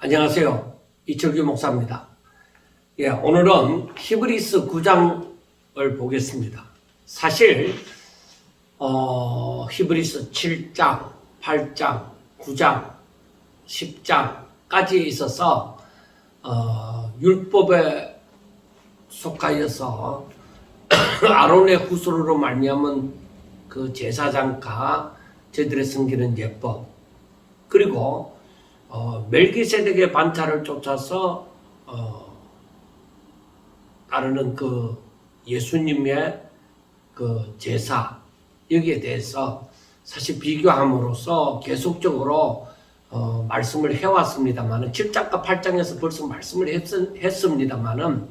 안녕하세요. 이철규 목사입니다. 오늘은 히브리서 9장을 보겠습니다. 사실 히브리서 7장, 8장, 9장, 10장까지 있어서 율법에 속하여서 아론의 후손으로 말미암은 그 제사장과 저들의 섬기는 예법, 그리고 멜기세덱의 반차를 쫓아서 따르는 그 예수님의 그 제사, 여기에 대해서 사실 비교함으로써 계속적으로 말씀을 해왔습니다만은 7장과 8장에서 벌써 말씀을 했습니다만은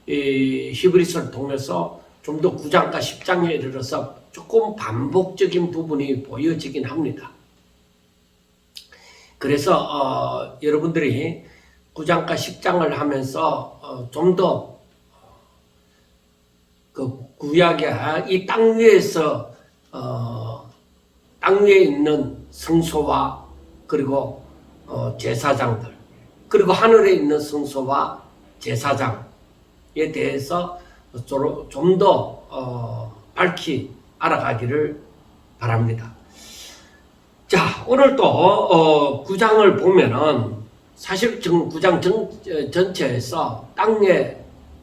이 히브리서를 통해서 좀 더 9장과 10장에 이르러서 조금 반복적인 부분이 보여지긴 합니다. 그래서 여러분들이 9장과 10장을 하면서 좀 더 그 구약의 이 땅 위에서 땅 위에 있는 성소와 그리고 제사장들, 그리고 하늘에 있는 성소와 제사장에 대해서 좀 더 밝히 알아가기를 바랍니다. 자, 오늘 또 9장을 보면은 사실 지금 9장 전체에서 땅에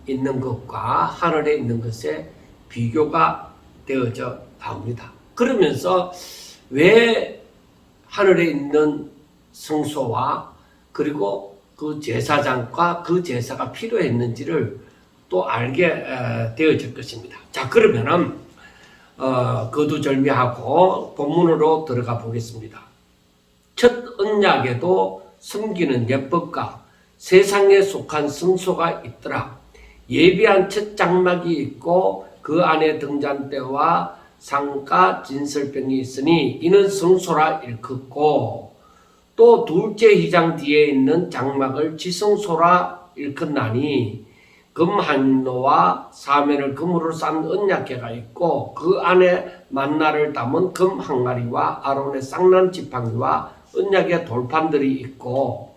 있는 것과 하늘에 있는 것에 비교가 되어져 나옵니다. 그러면서 왜 하늘에 있는 성소와 그리고 그 제사장과 그 제사가 필요했는지를 또 알게 되어질 것입니다. 자, 그러면은 거두절미하고 본문으로 들어가 보겠습니다. 첫 언약에도 숨기는 예법과 세상에 속한 성소가 있더라. 예비한 첫 장막이 있고 그 안에 등잔대와 상과 진설병이 있으니 이는 성소라 일컫고, 또 둘째 휘장 뒤에 있는 장막을 지성소라 일컫나니 금 한노와 사면을 금으로 싼 언약궤가 있고 그 안에 만나를 담은 금 항아리와 아론의 쌍난 지팡이와 언약의 돌판들이 있고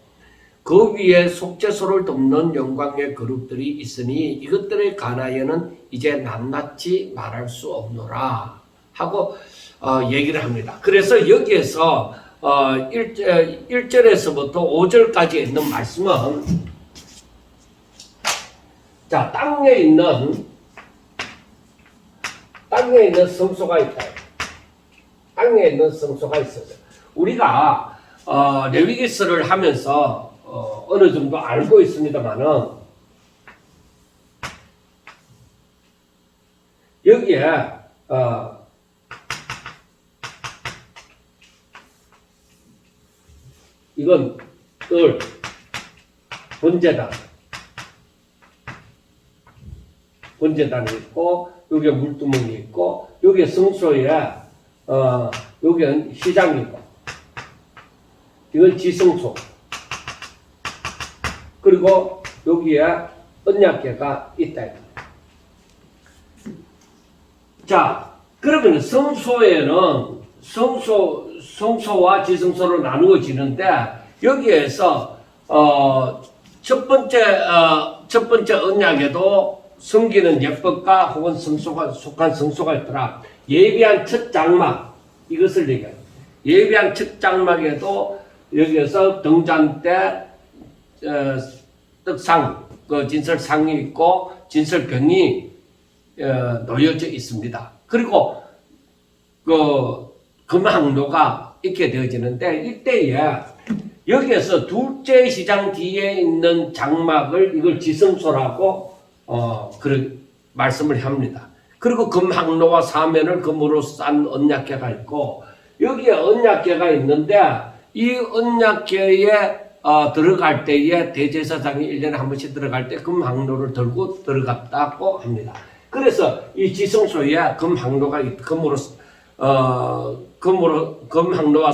그 위에 속죄소를 덮는 영광의 그룹들이 있으니 이것들에 관하여는 이제 낱낱이 말할 수 없노라 하고 얘기를 합니다. 그래서 여기에서 1절에서부터 5절까지 있는 말씀은, 자, 땅에 있는 성소가 있다. 땅에 있는 성소가 있어요. 우리가 레위기서를 하면서 어느 정도 알고 있습니다만은 여기에 이건 뜰 번제단이 있고 여기에 물두멍이 있고 여기에 성소에 여기는 휘장이고 이건 지성소, 그리고 여기에 언약궤가 있다. 자, 그러면 성소에는 성소와 지성소로 나누어지는데 여기에서 첫 번째 언약에도 섬기는 예법과 혹은 성소가 속한 성소가 있더라. 예비한 첫 장막, 이것을 얘기해요. 예비한 첫 장막에도 여기에서 등잔대, 떡상, 그 진설상이 있고 진설병이 놓여져 있습니다. 그리고 그 금항로가 있게 되어지는데 이때에 여기에서 둘째 시장 뒤에 있는 장막을 이걸 지성소라고 그런 말씀을 합니다. 그리고 금항로와 사면을 금으로 싼 언약궤가 있고 여기에 언약궤가 있는데 이 언약궤에 들어갈 때에 대제사장이 1년에 한 번씩 들어갈 때 금항로를 들고 들어갔다고 합니다. 그래서 이 지성소에 금항로가 금항로와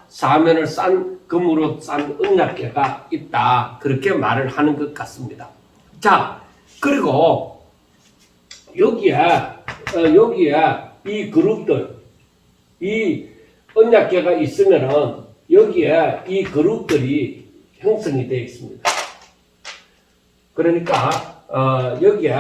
사면을 싼 금으로 싼 언약궤가 있다, 그렇게 말을 하는 것 같습니다. 자, 그리고 여기에 이 그룹들, 이 언약궤가 있으면은 여기에 이 그룹들이 형성이 되어 있습니다. 그러니까 여기에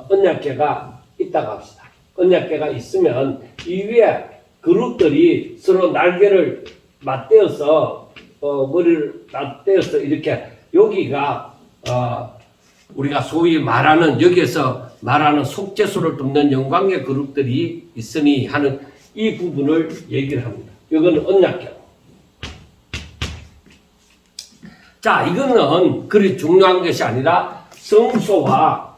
언약궤가 있다고 합시다. 언약궤가 있으면 이 위에 그룹들이 서로 날개를 맞대어서 머리를 맞대어서 이렇게 여기가 우리가 소위 말하는 여기에서 말하는 속죄소를 뚫는 영광의 그룹들이 있으니 하는 이 부분을 얘기를 합니다. 이거는 언약궤. 자, 이거는 그리 중요한 것이 아니라 성소와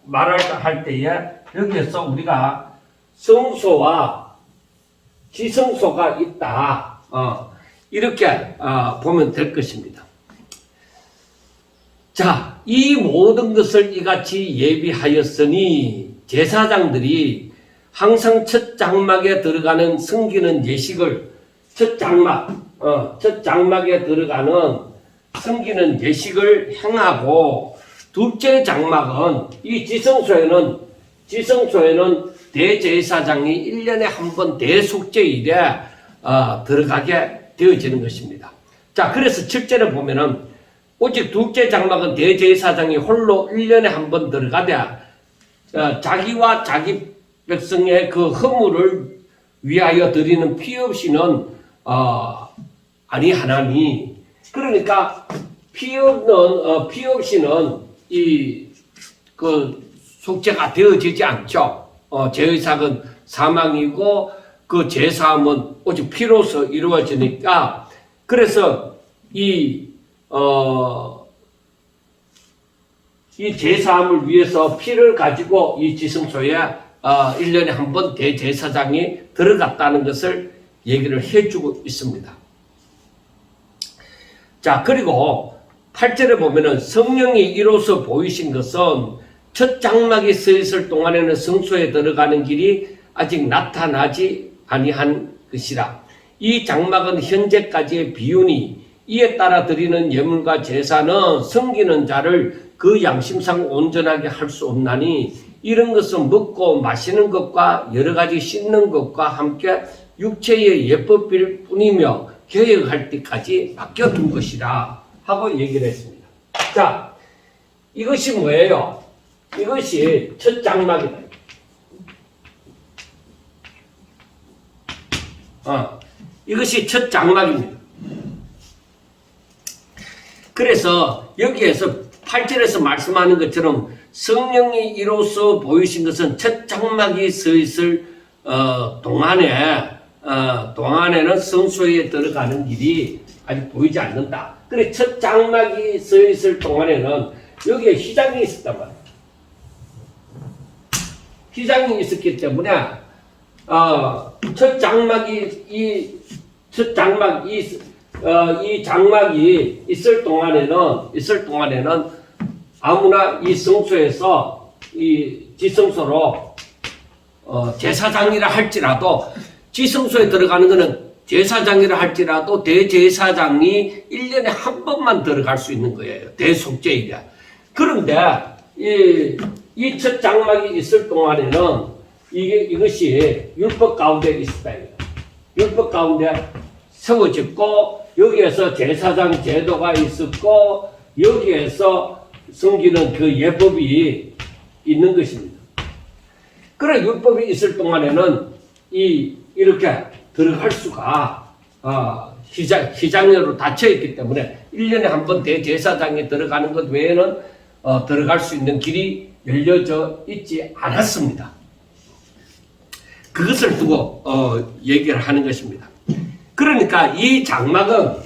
말할 때에 여기에서 우리가 성소와 지성소가 있다. 이렇게 보면 될 것입니다. 자, 이 모든 것을 이같이 예비하였으니 제사장들이 항상 첫 장막에 들어가는 섬기는 예식을 첫 장막에 들어가는 섬기는 예식을 행하고 둘째 장막은 이 지성소에는 대제사장이 1년에 한 번 대속죄일에 들어가게 되어지는 것입니다. 자, 그래서 7절에 보면은 오직 둘째 장막은 대제사장이 홀로 1년에 한 번 들어가되 자기와 자기 백성의 그 허물을 위하여 드리는 피 없이는 아니하나니. 그러니까 피 없이는 그 속죄가 되어지지 않죠. 제의삭은 사망이고 그 제사함은 오직 피로서 이루어지니까. 그래서 이 제사함을 위해서 피를 가지고 이 지성소에 1년에 한 번 대제사장이 들어갔다는 것을 얘기를 해주고 있습니다. 자, 그리고 8절에 보면은 성령이 이로써 보이신 것은 첫 장막이 서 있을 동안에는 성소에 들어가는 길이 아직 나타나지 아니한 것이라. 이 장막은 현재까지의 비유니 이에 따라 드리는 예물과 제사는 섬기는 자를 그 양심상 온전하게 할 수 없나니 이런 것은 먹고 마시는 것과 여러 가지 씻는 것과 함께 육체의 예법일 뿐이며 개혁할 때까지 맡겨둔 것이라 하고 얘기를 했습니다. 자, 이것이 뭐예요? 이것이 첫 장막이다. 이것이 첫 장막입니다. 그래서 여기에서 8절에서 말씀하는 것처럼 성령이 이로써 보이신 것은 첫 장막이 서 있을 동안에는 성소에 들어가는 길이 아직 보이지 않는다. 그래, 첫 장막이 서 있을 동안에는 여기에 휘장이 있었단 말이에요. 휘장이 있었기 때문에 첫 장막이 이 장막이 있을 동안에는 아무나 이 성소에서 이 지성소로 제사장이라 할지라도 지성소에 들어가는 것은 제사장이라 할지라도 대제사장이 1년에 한 번만 들어갈 수 있는 거예요. 대속죄일에. 그런데 이 첫 장막이 있을 동안에는 이것이 율법 가운데 있었다. 율법 가운데 세워졌고 여기에서 제사장 제도가 있었고 여기에서 섬기는 그 예법이 있는 것입니다. 그래, 율법이 있을 동안에는 이렇게 들어갈 수가 휘장으로 닫혀있기 때문에 1년에 한 번 대제사장이 들어가는 것 외에는 들어갈 수 있는 길이 열려져 있지 않았습니다. 그것을 두고 얘기를 하는 것입니다. 그러니까 이 장막은,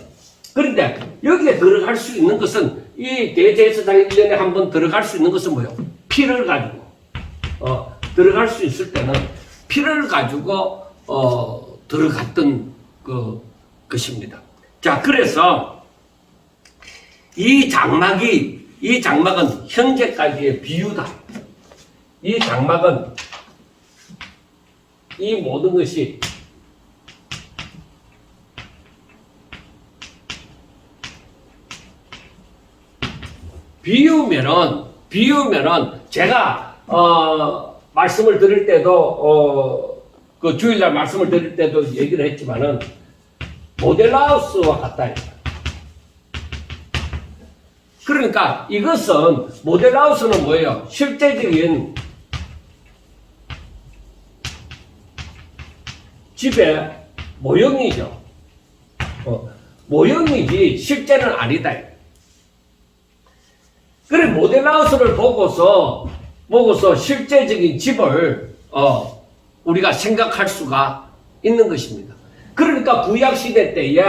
그런데 여기에 들어갈 수 있는 것은 이 대제사장이 1년에 한 번 들어갈 수 있는 것은 뭐예요? 피를 가지고 들어갈 수 있을 때는 피를 가지고 들어갔던 것입니다. 자, 그래서 이 장막은 현재까지의 비유다. 이 장막은 이 모든 것이 비유면은 제가 말씀을 드릴 때도 그 주일날 말씀을 드릴 때도 얘기를 했지만은 모델하우스와 같다. 그러니까 이것은 모델하우스는 뭐예요? 실제적인 집의 모형이죠. 모형이지 실제는 아니다. 그래 모델하우스를 보고서 실제적인 집을 우리가 생각할 수가 있는 것입니다. 그러니까 구약시대 때에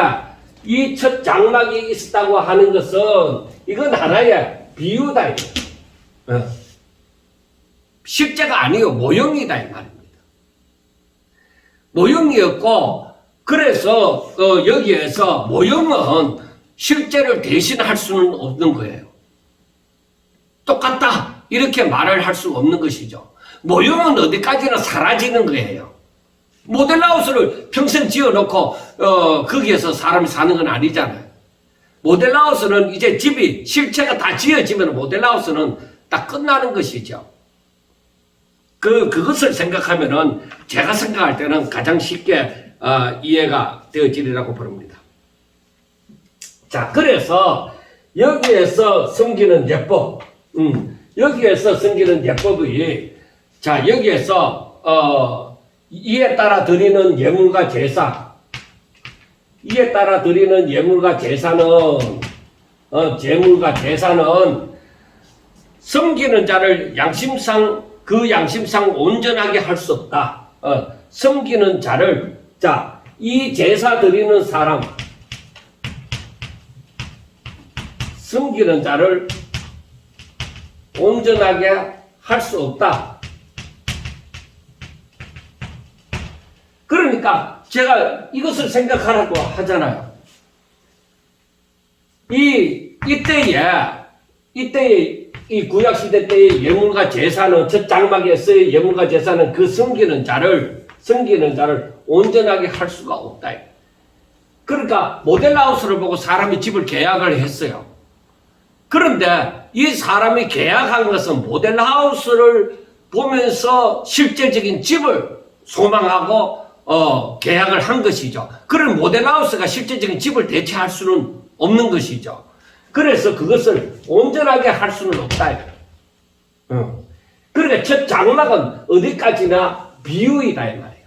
이 첫 장막이 있었다고 하는 것은 이건 하나의 비유다. 실제가 아니요 모형이다 이 말입니다. 모형이었고 그래서 여기에서 모형은 실제를 대신할 수는 없는 거예요. 똑같다 이렇게 말을 할 수가 없는 것이죠. 모형은 어디까지나 사라지는 거예요. 모델하우스를 평생 지어놓고 거기에서 사람이 사는 건 아니잖아요. 모델하우스는 이제 집이 실체가 다 지어지면 모델하우스는 딱 끝나는 것이죠. 그것을 생각하면은 제가 생각할 때는 가장 쉽게 이해가 되어지리라고 봅니다. 자, 그래서 여기에서 섬기는 예법, 여기에서 섬기는 예법이 자 여기에서 이에 따라 드리는 예물과 제사, 이에 따라 드리는 예물과 제사는 제물과 제사는 섬기는 자를 양심상 온전하게 할 수 없다. 섬기는 자를 자 이 제사 드리는 사람 섬기는 자를 온전하게 할 수 없다. 그러니까 제가 이것을 생각하라고 하잖아요. 이때에 이 구약시대 때의 예물과 제사는 첫 장막에서의 예물과 제사는 그 섬기는 자를 온전하게 할 수가 없다. 그러니까 모델하우스를 보고 사람이 집을 계약을 했어요. 그런데 이 사람이 계약한 것은 모델하우스를 보면서 실제적인 집을 소망하고 계약을 한 것이죠. 그런 모델하우스가 실제적인 집을 대체할 수는 없는 것이죠. 그래서 그것을 온전하게 할 수는 없다. 그러니까 첫 장막은 어디까지나 비유이다 이 말이에요.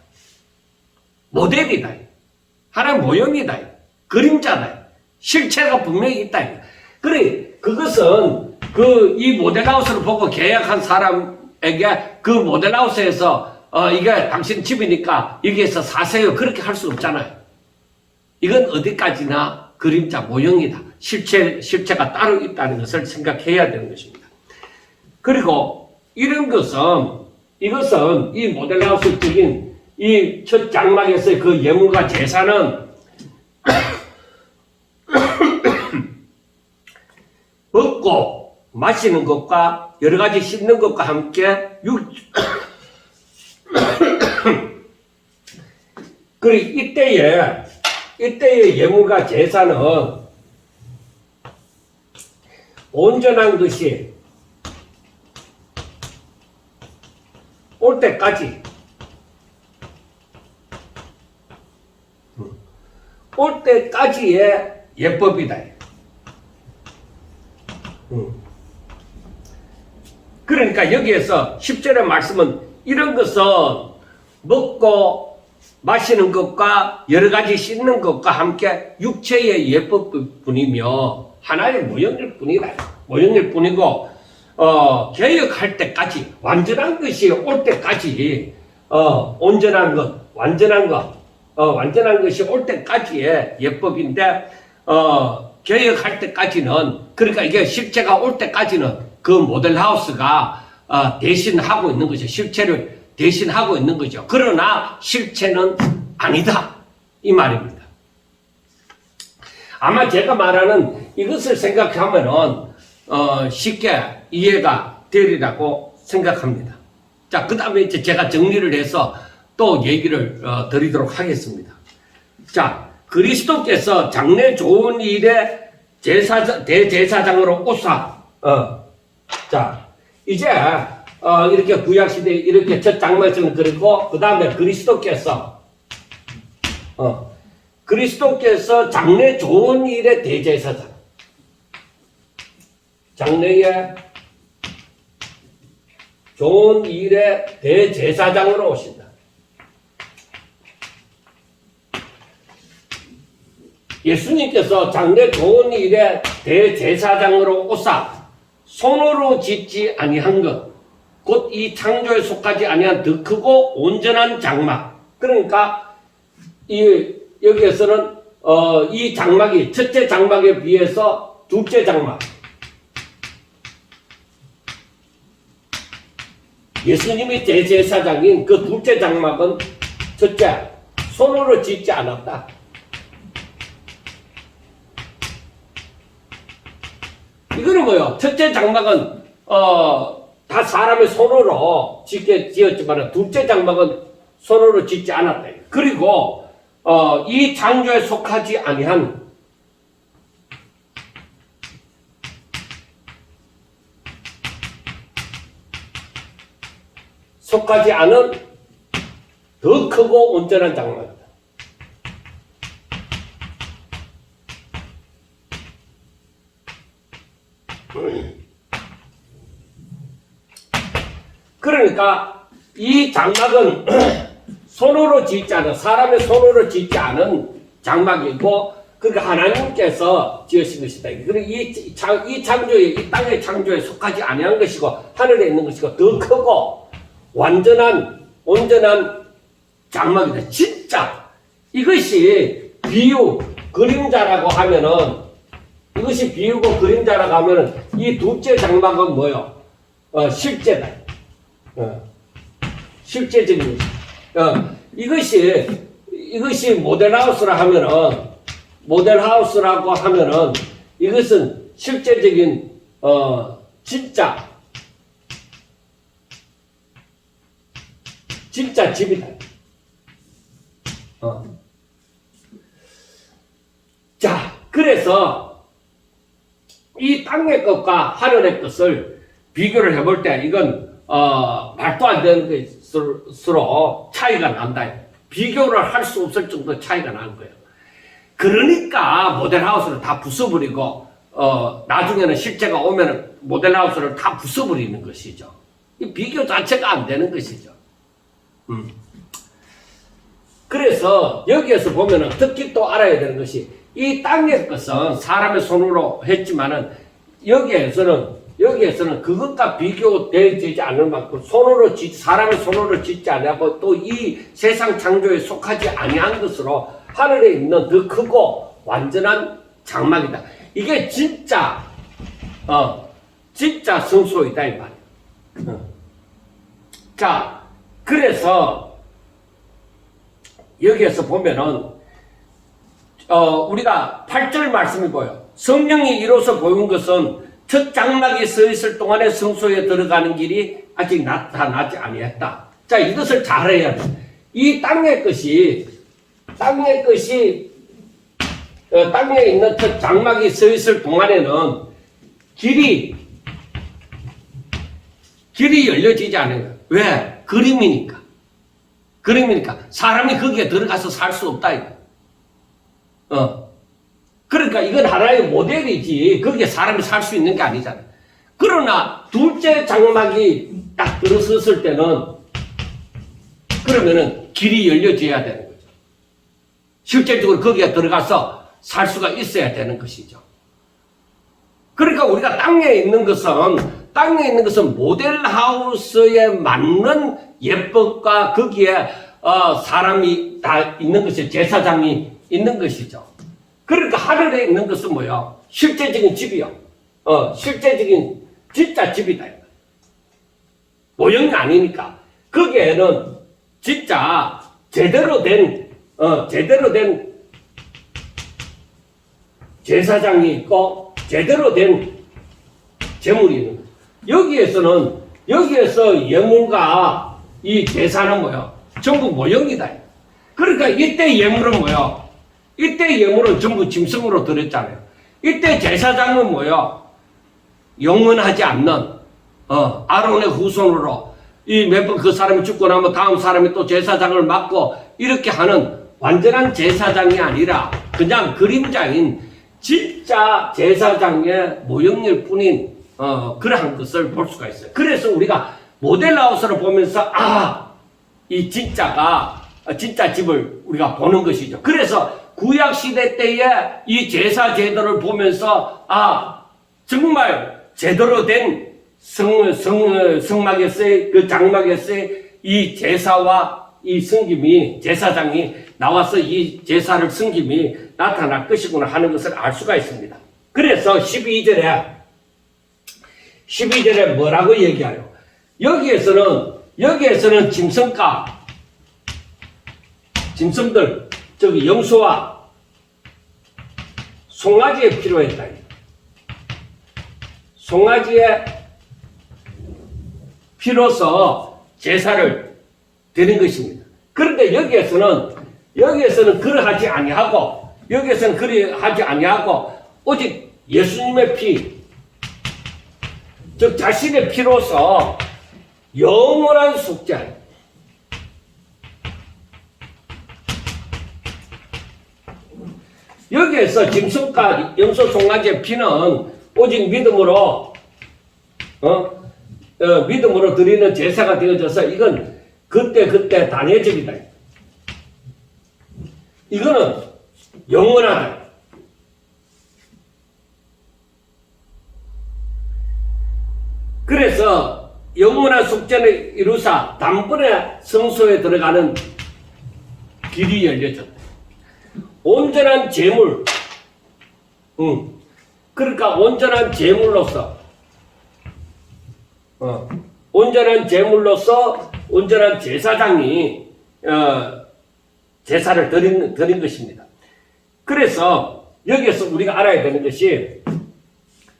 모델이다. 하나의 모형이다. 그림자다. 실체가 분명히 있다. 그래 그것은 이 모델하우스를 보고 계약한 사람에게 그 모델하우스에서 이게 당신 집이니까 여기에서 사세요. 그렇게 할 수 없잖아요. 이건 어디까지나 그림자 모형이다. 실체가 따로 있다는 것을 생각해야 되는 것입니다. 그리고 이런 이것은 이 모델하우스적인 이 첫 장막에서의 그 예물과 제사는 먹고 마시는 것과 여러 가지 씹는 것과 함께 그리고 이때의 예물과 제사는 온전한 것이 올 때까지의 예법이다. 그러니까 여기에서 10절의 말씀은 이런 것은 먹고 마시는 것과 여러 가지 씻는 것과 함께 육체의 예법뿐이며 하나의 모형일 뿐이다. 모형일 뿐이고 개혁할 때까지 완전한 것이 올 때까지 완전한 것이 올 때까지의 예법인데 개혁할 때까지는 그러니까 이게 실체가 올 때까지는 그 모델하우스가 대신하고 있는 거죠. 실체를 대신하고 있는 거죠. 그러나 실체는 아니다 이 말입니다. 아마 제가 말하는 이것을 생각하면은 쉽게 이해가 되리라고 생각합니다. 자, 그 다음에 이제 제가 정리를 해서 또 얘기를 드리도록 하겠습니다. 자, 그리스도께서 장래 좋은 일에 대제사장으로 오사. 자, 이제 이렇게 구약시대에 이렇게 첫 장막에서는 그리고, 그 다음에 그리스도께서 장래 좋은 일의 대제사장. 장래에 좋은 일의 대제사장으로 오신다. 예수님께서 장래 좋은 일의 대제사장으로 오사 손으로 짓지 아니한 것, 곧 이 창조에 속하지 아니한 더 크고 온전한 장막. 그러니까 여기에서는 이 장막이 첫째 장막에 비해서 둘째 장막, 예수님이 대제사장인 그 둘째 장막은 첫째, 손으로 짓지 않았다. 이거는 뭐요? 첫째 장막은 다 사람의 손으로 지었지만 둘째 장막은 손으로 짓지 않았다. 그리고 이 창조에 속하지 아니한 속하지 않은 더 크고 온전한 장막이다. 그러니까 이 장막은 손으로 짓지 않은, 사람의 손으로 짓지 않은 장막이고, 그러니까 하나님께서 지으신 것이다. 그리고 이 창조에, 이 땅의 창조에 속하지 아니한 것이고 하늘에 있는 것이고 더 크고 온전한 장막이다. 진짜 이것이 비유, 그림자라고 하면은, 이것이 비유고 그림자라고 하면은 이 둘째 장막은 뭐요? 실제다. 실제적인 것. 이것이 모델하우스라고 하면은 이것은 실제적인 진짜 집이다. 자, 그래서 이 땅의 것과 하늘의 것을 비교를 해볼 때 이건 말도 안 되는 것으로 차이가 난다. 비교를 할 수 없을 정도 차이가 나는 거예요. 그러니까 모델하우스를 다 부숴버리고 나중에는 실제가 오면 모델하우스를 다 부숴버리는 것이죠. 이 비교 자체가 안 되는 것이죠. 그래서 여기에서 보면은 특히 또 알아야 되는 것이 이 땅의 것은 사람의 손으로 했지만은 여기에서는 그것과 비교되지 않을 만큼 사람의 손으로 짓지 아니하고 또 이 세상 창조에 속하지 아니한 것으로 하늘에 있는 더 크고 완전한 장막이다. 이게 진짜 성소이다 이 말이야. 자, 그래서 여기에서 보면은 우리가 8절 말씀이 보여. 성령이 이로써 보인 것은 첫 장막이 서 있을 동안에 성소에 들어가는 길이 아직 나타나지 아니했다. 자, 이것을 잘 해야 돼. 이 땅에 있는 첫 장막이 서 있을 동안에는 길이 열려지지 않은 거야. 왜? 그림이니까. 사람이 거기에 들어가서 살 수 없다 이거. 그러니까 이건 하나의 모델이지 거기에 사람이 살 수 있는 게 아니잖아. 그러나 둘째 장막이 딱 들어섰을 때는 그러면은 길이 열려져야 되는 거죠. 실질적으로 거기에 들어가서 살 수가 있어야 되는 것이죠. 그러니까 우리가 땅에 있는 것은 모델하우스에 맞는 예법과 거기에 사람이 다 있는 것이 제사장이 있는 것이죠. 그러니까 하늘에 있는 것은 뭐야? 실제적인 집이요. 실제적인 진짜 집이다. 모형이 아니니까. 거기에는 진짜 제대로 된 제사장이 있고 제대로 된 제물이 있는 거예요. 여기에서 예물과 이 제사는 뭐야? 전부 모형이다. 그러니까 이때 예물은 뭐야? 이때 예물은 전부 짐승으로 드렸잖아요. 이때 제사장은 뭐야? 영원하지 않는 아론의 후손으로 이 몇 번 그 사람이 죽고 나면 다음 사람이 또 제사장을 맡고 이렇게 하는 완전한 제사장이 아니라 그냥 그림자인 진짜 제사장의 모형일 뿐인 그러한 것을 볼 수가 있어요. 그래서 우리가 모델하우스를 보면서 이 진짜 집을 우리가 보는 것이죠. 그래서 구약 시대 때에 이 제사 제도를 보면서 정말 제대로 된 성막에서의 그 장막에서의 이 제사와 이 섬김이 제사장이 나와서 이 제사를 섬김이 나타날 것이구나 하는 것을 알 수가 있습니다. 그래서 12절에 뭐라고 얘기하요? 여기에서는 짐승들 저기 염소와 송아지에 필요했다. 송아지에 필요서 제사를 드린 것입니다. 그런데 여기에서는 그러하지 아니하고 오직 예수님의 피, 즉 자신의 피로서 영원한 속죄, 여기에서 짐승과 염소 송아지의 피는 오직 믿음으로 드리는 제사가 되어져서 이건 그때 단회적이다. 이거는 영원하다. 그래서 영원한 속죄를 이루사 단번에 성소에 들어가는 길이 열려졌다. 온전한 제물, 그러니까 온전한 제물로서 온전한 제사장이 제사를 드린 것입니다. 그래서 여기에서 우리가 알아야 되는 것이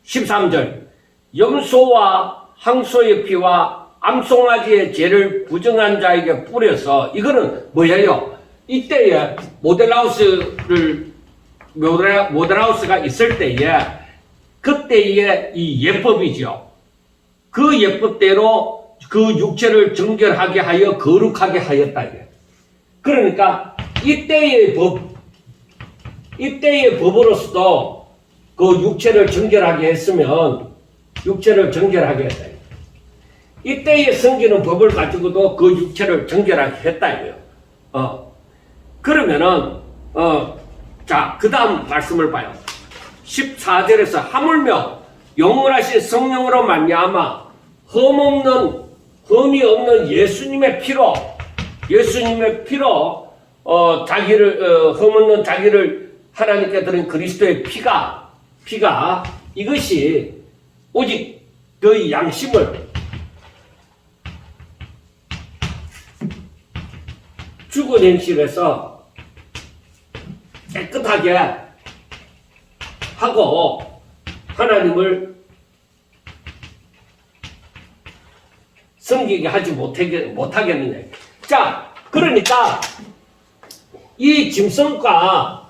13절 염소와 항소의 피와 암송아지의 죄를 부정한 자에게 뿌려서 이거는 뭐예요? 이때에 모델하우스가 있을 때에 그때의 이 예법이죠. 그 예법대로 그 육체를 정결하게 하여 거룩하게 하였다. 그러니까 이때의 법으로서도 그 육체를 정결하게 했으면 육체를 정결하게 했다. 이때에 섬기는 법을 가지고도 그 육체를 정결하게 했다. 그러면은 자, 그 다음 말씀을 봐요. 14절에서 하물며 영원하신 성령으로 말미암아 흠이 없는 예수님의 피로 흠 없는 자기를 하나님께 드린 그리스도의 피가 이것이 오직 그 양심을 죽은 행실에서 깨끗하게 하고 하나님을 섬기게 하지 못하겠느냐. 자, 그러니까 이 짐승과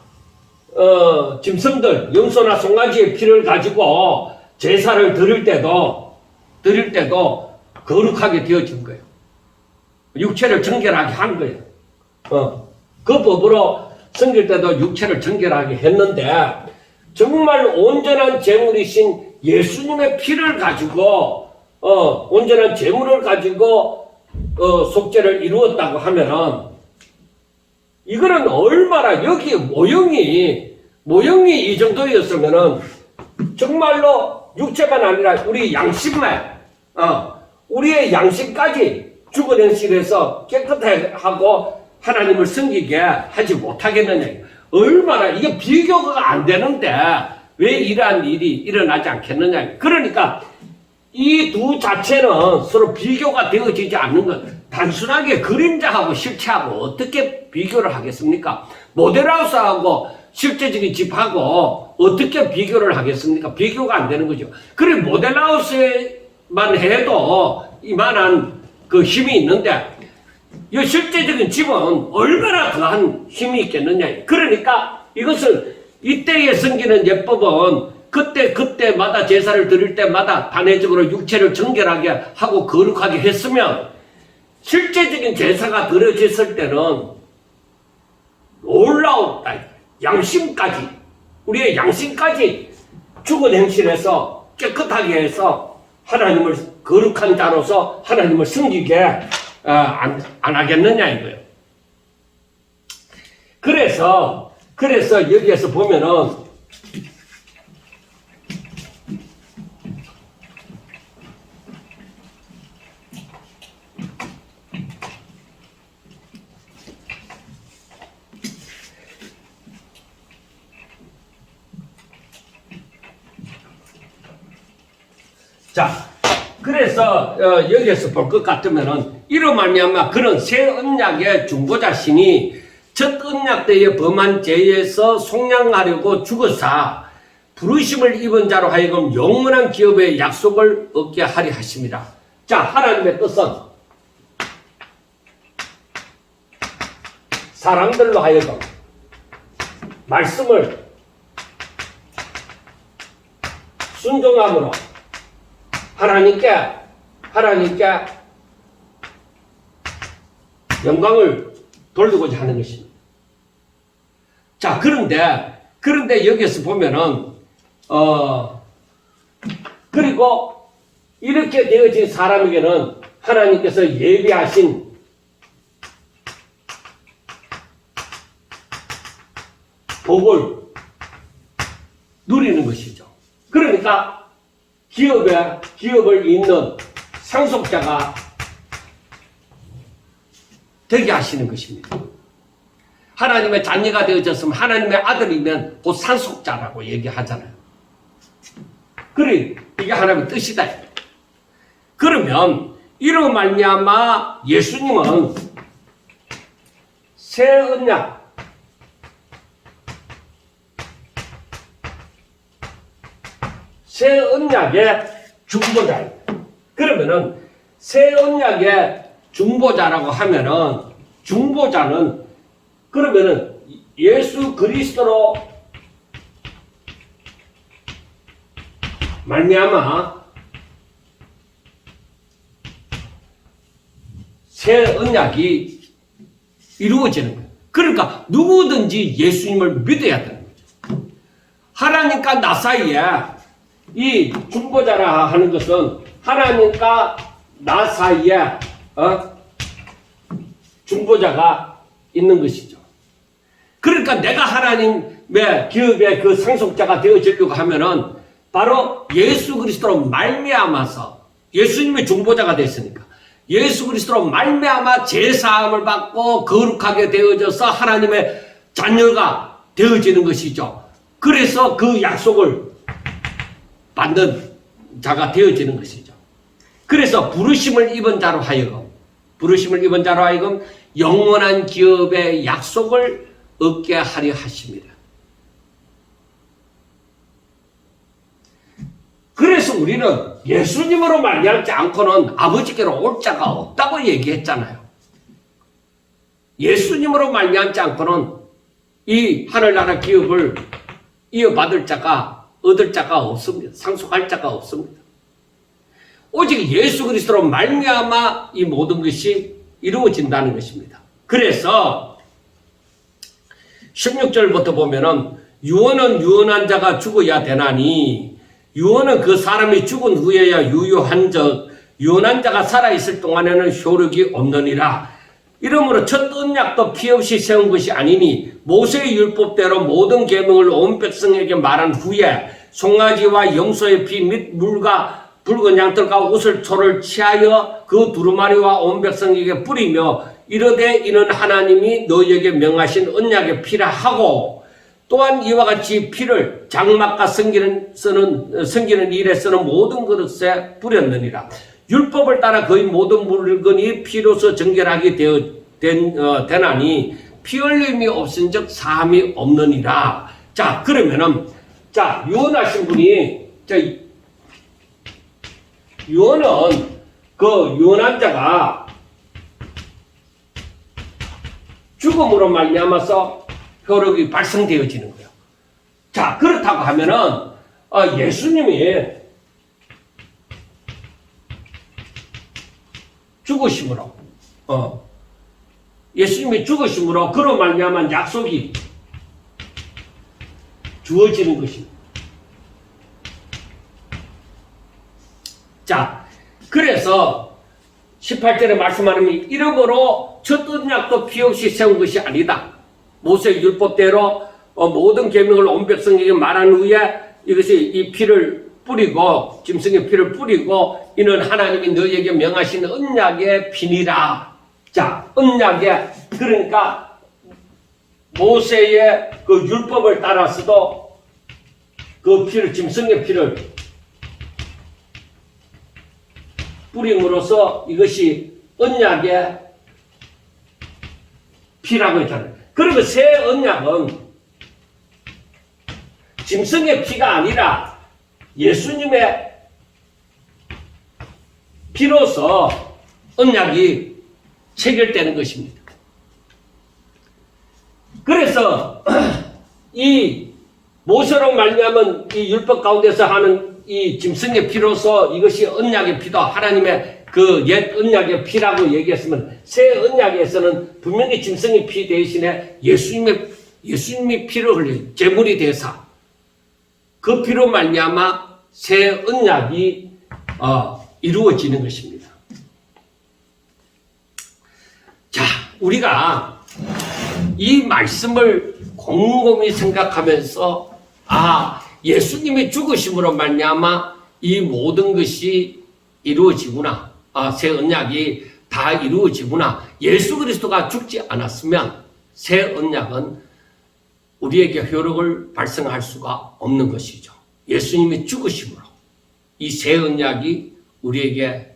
짐승들, 염소나 송아지의 피를 가지고 제사를 드릴 때도 거룩하게 되어진 거예요. 육체를 정결하게 한 거예요. 그 법으로 섬길 때도 육체를 정결하게 했는데 정말 온전한 제물이신 예수님의 피를 가지고 온전한 제물을 가지고 속죄를 이루었다고 하면은 이거는 얼마나 여기 모형이 이 정도였으면은 정말로 육체만 아니라 우리 양심만 우리의 양심까지 죽은 행실에서 깨끗하게 하고 하나님을 섬기게 하지 못하겠느냐. 얼마나 이게 비교가 안 되는데 왜 이러한 일이 일어나지 않겠느냐. 그러니까 이 두 자체는 서로 비교가 되어지지 않는 것. 단순하게 그림자하고 실체하고 어떻게 비교를 하겠습니까? 모델하우스하고 실제적인 집하고 어떻게 비교를 하겠습니까? 비교가 안 되는 거죠. 그래 모델하우스만 해도 이만한 그 힘이 있는데 이 실제적인 집은 얼마나 더한 힘이 있겠느냐. 그러니까 이것을 이때에 섬기는 예법은 그때마다 제사를 드릴 때마다 단회적으로 육체를 정결하게 하고 거룩하게 했으면 실제적인 제사가 드려졌을 때는 놀라웠다. 양심까지, 우리의 양심까지 죽은 행실을 해서 깨끗하게 해서 하나님을 거룩한 자로서 하나님을 섬기게 안 하겠느냐 이거예요. 그래서 여기에서 보면은 자, 그래서 여기에서 볼 것 같으면은 이로 말미암아 그런 새 언약의 중보자신이 첫 언약 때에 범한 죄에서 속량하려고 죽으사 부르심을 입은 자로 하여금 영원한 기업의 약속을 얻게 하려 하십니다. 자, 하나님의 뜻은 사람들로 하여금 말씀을 순종함으로 하나님께 영광을 돌리고자 하는 것입니다. 자, 그런데 여기에서 보면은 그리고 이렇게 되어진 사람에게는 하나님께서 예비하신 복을 누리는 것이죠. 그러니까 기업을 잇는 상속자가 되게 하시는 것입니다. 하나님의 자녀가 되어졌으면 하나님의 아들이면 곧 상속자라고 얘기하잖아요. 그래, 이게 하나님의 뜻이다. 그러면 이로 말미암아 예수님은 새 언약의 중보자예요. 그러면은 새 언약의 중보자라고 하면은 중보자는 그러면은 예수 그리스도로 말미암아 새 언약이 이루어지는 거예요. 그러니까 누구든지 예수님을 믿어야 되는 거죠. 하나님과 나 사이에 이 중보자라 하는 것은 하나님과 나 사이에 중보자가 있는 것이죠. 그러니까 내가 하나님의 기업의 그 상속자가 되어지려고 하면은 바로 예수 그리스도로 말미암아서 예수님의 중보자가 됐으니까 예수 그리스도로 말미암아 제사함을 받고 거룩하게 되어져서 하나님의 자녀가 되어지는 것이죠. 그래서 그 약속을 받는 자가 되어지는 것이죠. 그래서 부르심을 입은 자로 하여금 영원한 기업의 약속을 얻게 하려 하십니다. 그래서 우리는 예수님으로 말미암지 않고는 아버지께로 올 자가 없다고 얘기했잖아요. 예수님으로 말미암지 않고는 이 하늘나라 기업을 이어받을 자가 얻을 자가 없습니다. 상속할 자가 없습니다. 오직 예수 그리스도로 말미암아 이 모든 것이 이루어진다는 것입니다. 그래서 16절부터 보면은 유언은 유언한 자가 죽어야 되나니 유언은 그 사람이 죽은 후에야 유효한즉 유언한 자가 살아있을 동안에는 효력이 없느니라. 이러므로 첫 언약도 피 없이 세운 것이 아니니 모세의 율법대로 모든 계명을 온 백성에게 말한 후에 송아지와 염소의 피 및 물과 붉은 양털과 옷을 초를 취하여 그 두루마리와 온 백성에게 뿌리며 이르되 이는 하나님이 너희에게 명하신 언약의 피라 하고 또한 이와 같이 피를 장막과 섬기는 일에 쓰는 모든 그릇에 뿌렸느니라. 율법을 따라 거의 모든 물건이 피로서 정결하게 되나니 피 흘림이 없은즉 사함이 없느니라. 자, 그러면은 유언하신 분이 유언은 그 유언한 자가 죽음으로 말미암아서 효력이 발생되어지는 거예요. 자, 그렇다고 하면은 예수님이 죽으심으로, 예수님이 죽으심으로 그로 말미암은 약속이 주어지는 것입니다. 자, 그래서 18절에 말씀하는 이러므로 첫 언약도 피 없이 세운 것이 아니다. 모세의 율법대로 모든 계명을 온 백성에게 말한 후에 이것이 이 피를 뿌리고 짐승의 피를 뿌리고 이는 하나님이 너희에게 명하신 언약의 피니라. 자, 언약의, 그러니까 모세의 그 율법을 따라서도 그 피를, 짐승의 피를 뿌림으로써 이것이 언약의 피라고 했잖아요. 그리고 새 언약은 짐승의 피가 아니라 예수님의 피로서 언약이 체결되는 것입니다. 그래서 이 모세로 말미암은 이 율법 가운데서 하는 이 짐승의 피로서 이것이 언약의 피다. 하나님의 그 옛 언약의 피라고 얘기했으면 새 언약에서는 분명히 짐승의 피 대신에 예수님의 피를 흘려 제물이 되사 그 피로 말미암아 새 언약이 이루어지는 것입니다. 자, 우리가 이 말씀을 곰곰이 생각하면서 예수님의 죽으심으로 말미암아 이 모든 것이 이루어지구나. 새 언약이 다 이루어지구나. 예수 그리스도가 죽지 않았으면 새 언약은 우리에게 효력을 발생할 수가 없는 것이죠. 예수님이 죽으심으로 이 새 언약이 우리에게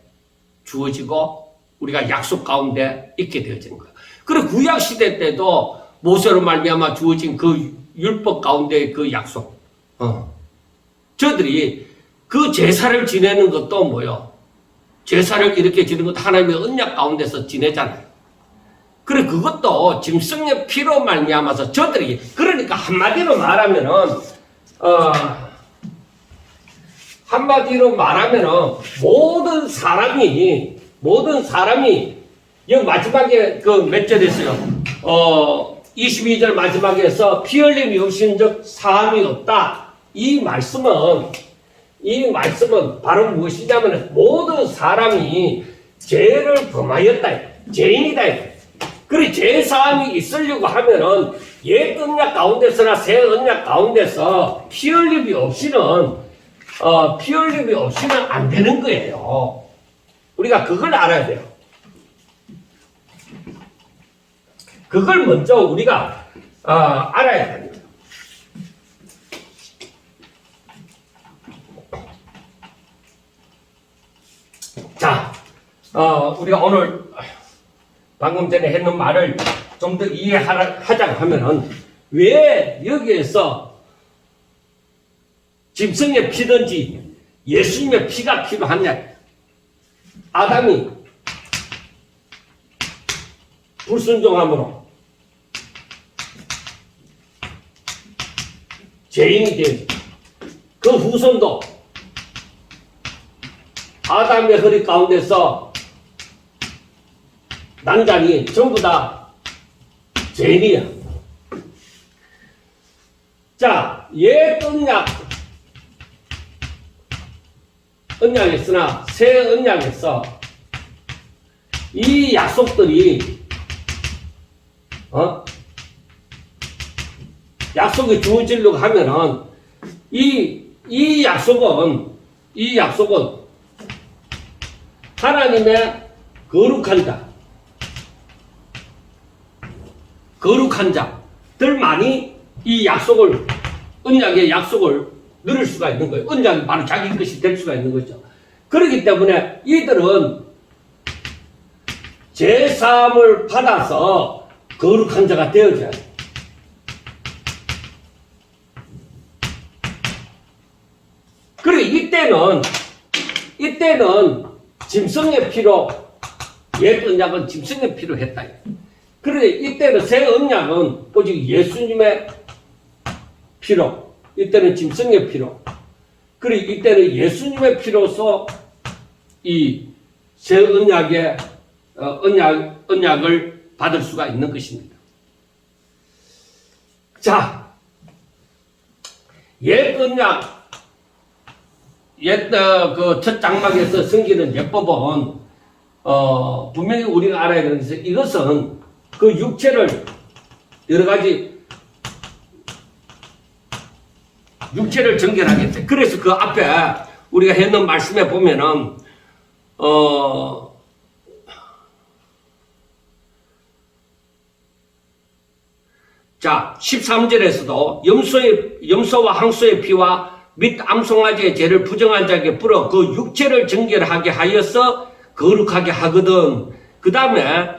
주어지고 우리가 약속 가운데 있게 되어진 거예요. 그리고 구약 시대 때도 모세로 말미암아 주어진 그 율법 가운데의 그 약속, 저들이 그 제사를 지내는 것도 뭐요? 제사를 이렇게 지내는 것도 하나님의 언약 가운데서 지내잖아요. 그래, 그것도 짐승의 피로 말미암아서 저들이, 그러니까 한마디로 말하면은 모든 사람이 여기 마지막에 그 몇 절에서요? 22절 마지막에서 피 흘림이 없인즉 사함이 없다. 이 말씀은 바로 무엇이냐면 모든 사람이 죄를 범하였다. 죄인이다. 그래, 죄 사함이 있으려고 하면은 옛 언약 가운데서나 새 언약 가운데서 피 흘림이 없이는 안 되는 거예요. 우리가 그걸 알아야 돼요. 그걸 먼저 우리가 알아야 됩니다. 자, 우리가 오늘 방금 전에 했는 말을 좀 더 이해하자고 하면은 왜 여기에서 짐승의 피든지 예수님의 피가 필요하냐? 아담이 불순종함으로 죄인이 된 그 후손도 아담의 허리 가운데서 난자니 전부 다 죄인이야. 자, 옛 언약에서나 새 언약에서 이 약속들이 약속이 주어지려고 하면은 이 약속은 하나님의 거룩한 자들만이 이 언약의 약속을 누릴 수가 있는 거예요. 언약이 바로 자기 것이 될 수가 있는 거죠. 그렇기 때문에 이들은 제사함을 받아서 거룩한 자가 되어져야 돼요. 그리고 이때는 짐승의 피로, 옛 언약은 짐승의 피로 했다. 그런데 이때는 새 언약은 오직 예수님의 피로, 이때는 짐승의 피로. 그리고 이때는 예수님의 피로서 이 새 언약의 언약을 받을 수가 있는 것입니다. 자, 옛 언약, 그 첫 장막에서 섬기는 예법은 분명히 우리가 알아야 되는 것은 이것은 그 육체를 여러 가지 육체를 정결하겠대. 그래서 그 앞에 우리가 했는 말씀에 보면은 자 13절에서도 염소와 항소의 피와 및 암송아지의 죄를 부정한 자에게 불어 그 육체를 정결하게 하여서 거룩하게 하거든. 그 다음에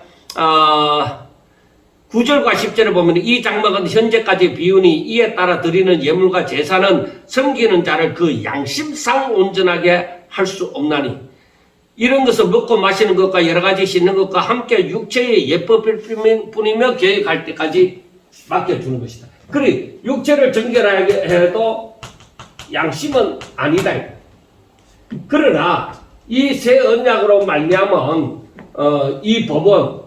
9절과 10절을 보면 이 장막은 현재까지 비우니 이에 따라 드리는 예물과 제사는 섬기는 자를 그 양심상 온전하게 할 수 없나니 이런 것을 먹고 마시는 것과 여러 가지 씻는 것과 함께 육체의 예법일 뿐이며 계획할 때까지 맡겨주는 것이다. 그리고 육체를 정결하게 해도 양심은 아니다. 그러나 이 새 언약으로 말미암은 이 법은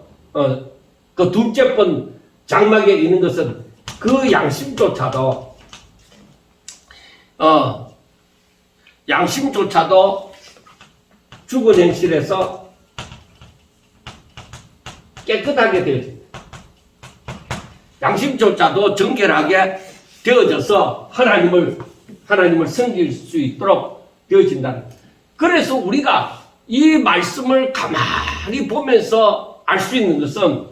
그 둘째 번 장막에 있는 것은 그 양심조차도 죽은 행실에서 깨끗하게 되어집니다. 양심조차도 정결하게 되어져서 하나님을 섬길 수 있도록 되어진다는 거예요. 그래서 우리가 이 말씀을 가만히 보면서 알 수 있는 것은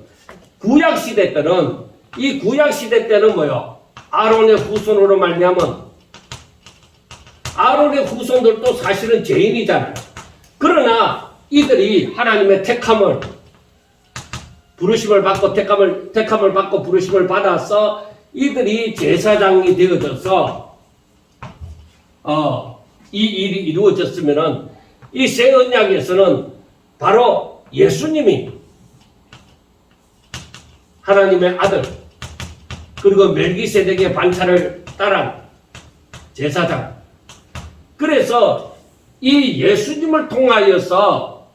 구약시대 때는 뭐요? 아론의 후손으로 말미암은 아론의 후손들도 사실은 죄인이잖아요. 그러나 이들이 하나님의 택함을 부르심을 받고 택함을 받고 부르심을 받아서 이들이 제사장이 되어져서 이 일이 이루어졌으면은 이 새 언약에서는 바로 예수님이 하나님의 아들 그리고 멜기세덱의 반차를 따른 제사장. 그래서 이 예수님을 통하여서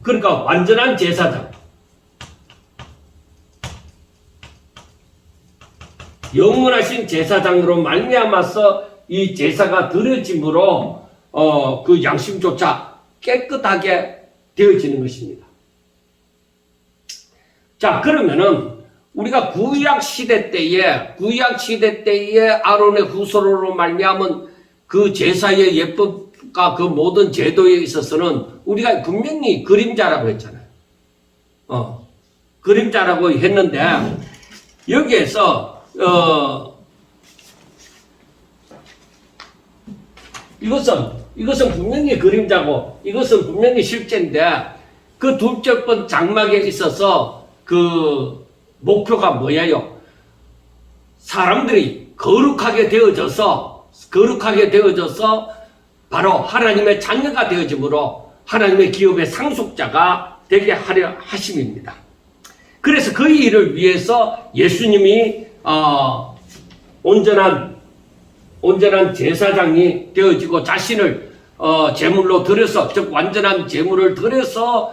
그러니까 완전한 제사장, 영원하신 제사장으로 말미암아서 이 제사가 드려짐으로 그 양심조차 깨끗하게 되어지는 것입니다. 자, 그러면은 우리가 구약 시대 때에 아론의 후손으로 말미암은 그 제사의 예법과 그 모든 제도에 있어서는 우리가 분명히 그림자라고 했잖아요. 그림자라고 했는데 여기에서 이것은 분명히 그림자고 이것은 분명히 실제인데 그 둘째 번 장막에 있어서 그 목표가 뭐예요? 사람들이 거룩하게 되어져서 바로 하나님의 자녀가 되어짐으로 하나님의 기업의 상속자가 되게 하려 하심입니다. 그래서 그 일을 위해서 예수님이 온전한 제사장이 되어지고 자신을 제물로 드려서 즉 완전한 제물을 드려서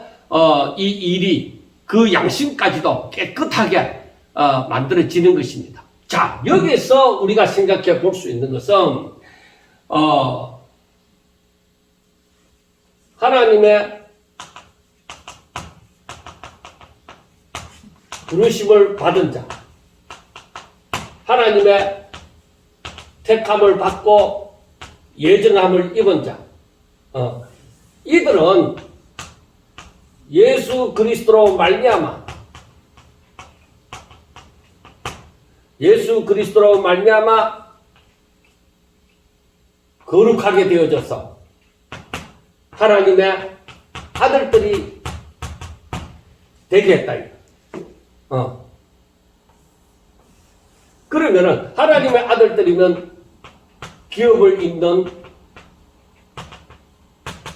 이 일이 그 양심까지도 깨끗하게 만들어지는 것입니다. 자, 여기에서 우리가 생각해 볼 수 있는 것은 하나님의 부르심을 받은 자, 하나님의 택함을 받고 예정함을 입은 자, 이들은 예수 그리스도로 말미암아 거룩하게 되어져서 하나님의 아들들이 되게 했다. 그러면은 하나님의 아들들이면 기업을 잇는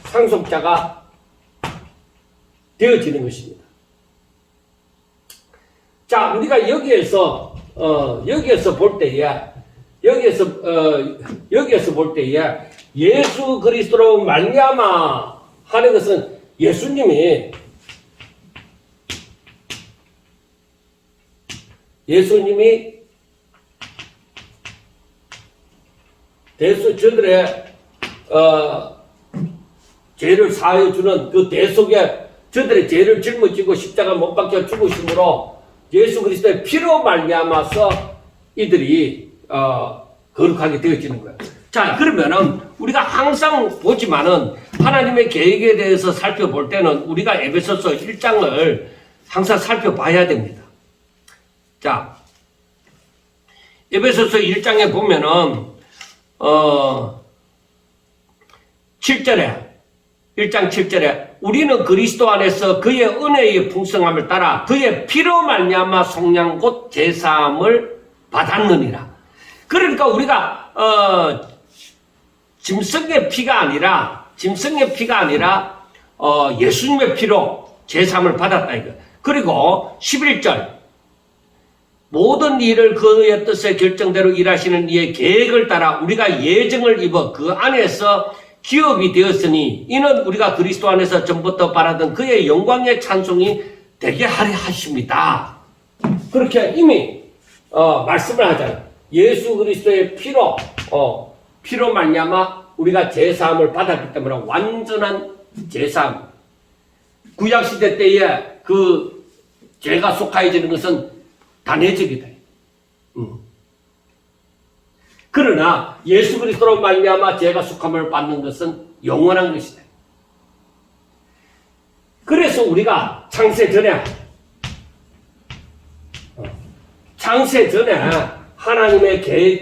상속자가 되어지는 것입니다. 자, 우리가 여기에서 볼 때에 여기에서 볼 때에 예수 그리스도로 말미암아 하는 것은 예수님이 저들의 죄를 사하여 주는 그 대속에 저들의 죄를 짊어지고 십자가 못 박혀 죽으심으로 예수 그리스도의 피로 말미암아서 이들이 거룩하게 되어지는 거예요. 자, 그러면은 우리가 항상 보지만은 하나님의 계획에 대해서 살펴볼 때는 우리가 에베소서 1장을 항상 살펴봐야 됩니다. 자, 에베소서 1장에 보면은 7절에 1장 7절에 우리는 그리스도 안에서 그의 은혜의 풍성함을 따라 그의 피로 말미암아 속량 곧 제사함을 받았느니라. 그러니까 우리가 짐승의 피가 아니라 예수님의 피로 제사함을 받았다 이거. 그리고 11절 모든 일을 그의 뜻의 결정대로 일하시는 이의 계획을 따라 우리가 예정을 입어 그 안에서 기업이 되었으니 이는 우리가 그리스도 안에서 전부터 바라던 그의 영광의 찬송이 되게 하려 하십니다. 그렇게 이미 말씀을 하잖아요. 예수 그리스도의 피로 말미암아 우리가 제사함을 받았기 때문에 완전한 제사함. 구약시대 때에 그 죄가 속하여지는 것은 단회적이다. 그러나 예수 그리스도로 말미암아 죄가 속함을 받는 것은 영원한 것이다. 그래서 우리가 창세 전에 하나님의 계획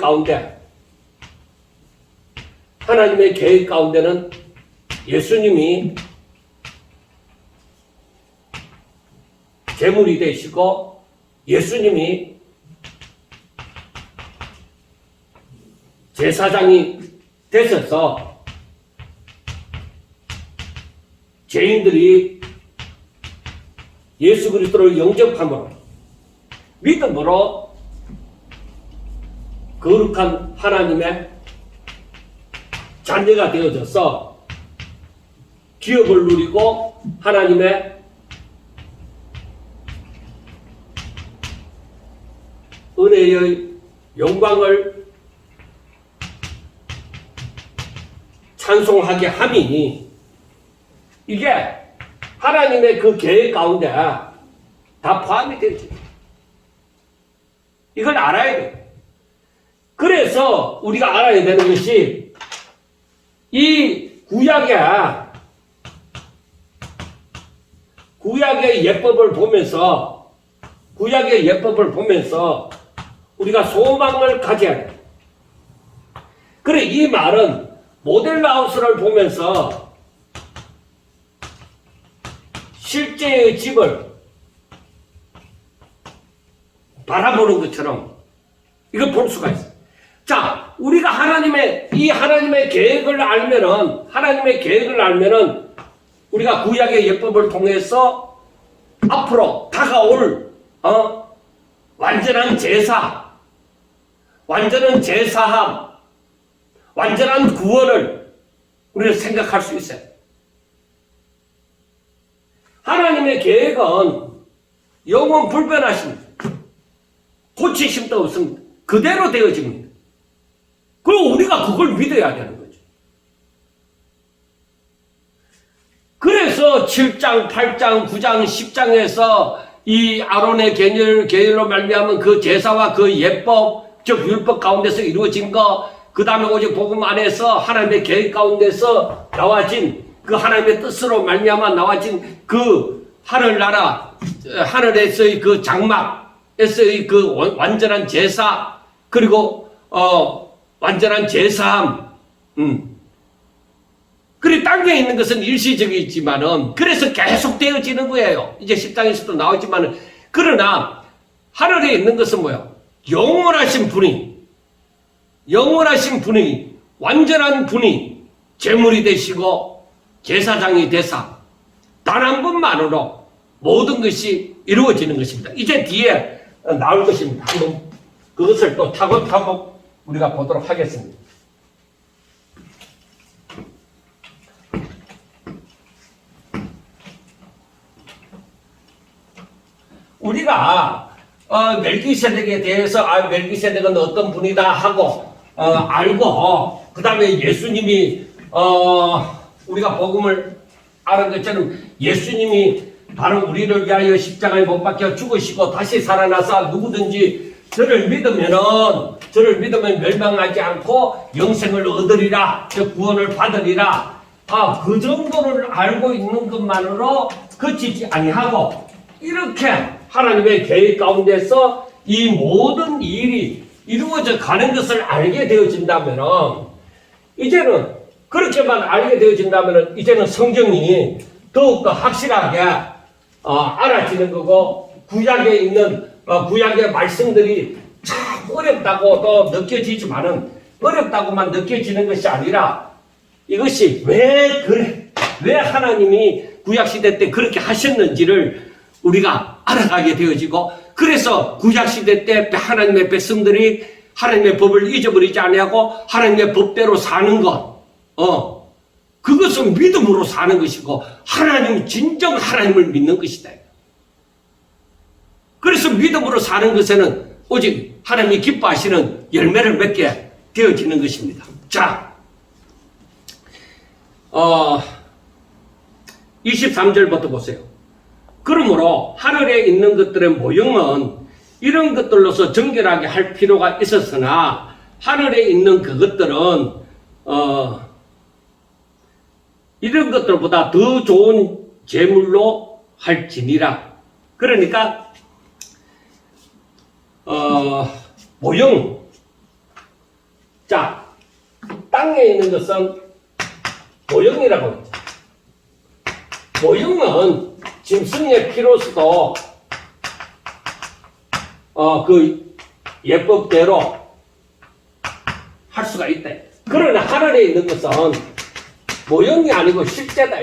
가운데는 예수님이 제물이 되시고 예수님이 제사장이 되셔서 죄인들이 예수 그리스도를 영접함으로 믿음으로 거룩한 하나님의 자녀가 되어져서 기업을 누리고 하나님의 은혜의 영광을 찬송하게 함이니 이게 하나님의 그 계획 가운데 다 포함이 되지. 이걸 알아야 돼. 그래서 우리가 알아야 되는 것이 이 구약의 예법을 보면서 우리가 소망을 가져야 돼. 그래, 이 말은 모델하우스를 보면서 실제의 집을 바라보는 것처럼 이걸 볼 수가 있어요. 자, 우리가 하나님의 계획을 알면은 우리가 구약의 예법을 통해서 앞으로 다가올 완전한 제사, 완전한 제사함, 완전한 구원을 우리는 생각할 수 있어요. 하나님의 계획은 영원 불변하십니다. 고치심도 없습니다. 그대로 되어집니다. 그리고 우리가 그걸 믿어야 되는 거죠. 그래서 7장, 8장, 9장, 10장에서 이 아론의 계율로 말미암은 그 제사와 그 예법, 즉 율법 가운데서 이루어진 것, 그 다음에 오직 복음 안에서 하나님의 계획 가운데서 나와진 그 하나님의 뜻으로 말미암아 나와진 그 하늘나라, 하늘에서의 그 장막에서의 그 완전한 제사, 그리고 완전한 제사함. 그리고 땅에 있는 것은 일시적이지만은 그래서 계속 되어지는 거예요. 이제 10장에서도 나오지만은, 그러나 하늘에 있는 것은 뭐야? 영원하신 분이 완전한 분이 제물이 되시고 제사장이 되사 단 한 분만으로 모든 것이 이루어지는 것입니다. 이제 뒤에 나올 것입니다. 한번 그것을 또 타고 우리가 보도록 하겠습니다. 우리가 멜기세덱에 대해서 멜기세덱은 어떤 분이다 하고 알고 그 다음에 예수님이 우리가 복음을 아는 것처럼 예수님이 바로 우리를 위하여 십자가에 못 박혀 죽으시고 다시 살아나서 누구든지 저를 믿으면 멸망하지 않고 영생을 얻으리라, 즉 구원을 받으리라. 그 정도를 알고 있는 것만으로 그치지 아니하고 이렇게 하나님의 계획 가운데서 이 모든 일이 이루어져 가는 것을 알게 되어진다면 이제는 그렇게만 알게 되어진다면 이제는 성경이 더욱더 확실하게 알아지는 거고 구약에 있는 구약의 말씀들이 참 어렵다고 또 느껴지지만은 어렵다고만 느껴지는 것이 아니라 이것이 왜 하나님이 구약시대 때 그렇게 하셨는지를 우리가 알아가게 되어지고 그래서 구약시대 때 하나님의 백성들이 하나님의 법을 잊어버리지 아니하고 하나님의 법대로 사는 것 그것은 믿음으로 사는 것이고 진정 하나님을 믿는 것이다. 그래서 믿음으로 사는 것에는 오직 하나님이 기뻐하시는 열매를 맺게 되어지는 것입니다. 자, 23절부터 보세요. 그러므로 하늘에 있는 것들의 모형은 이런 것들로서 정결하게 할 필요가 있었으나 하늘에 있는 그것들은 이런 것들보다 더 좋은 제물로 할지니라. 그러니까 모형, 자, 땅에 있는 것은 모형이라고 합니다. 모형은 짐승의 피로서도 그 예법대로 할 수가 있다. 그러나 하늘에 있는 것은 모형이 아니고 실제다.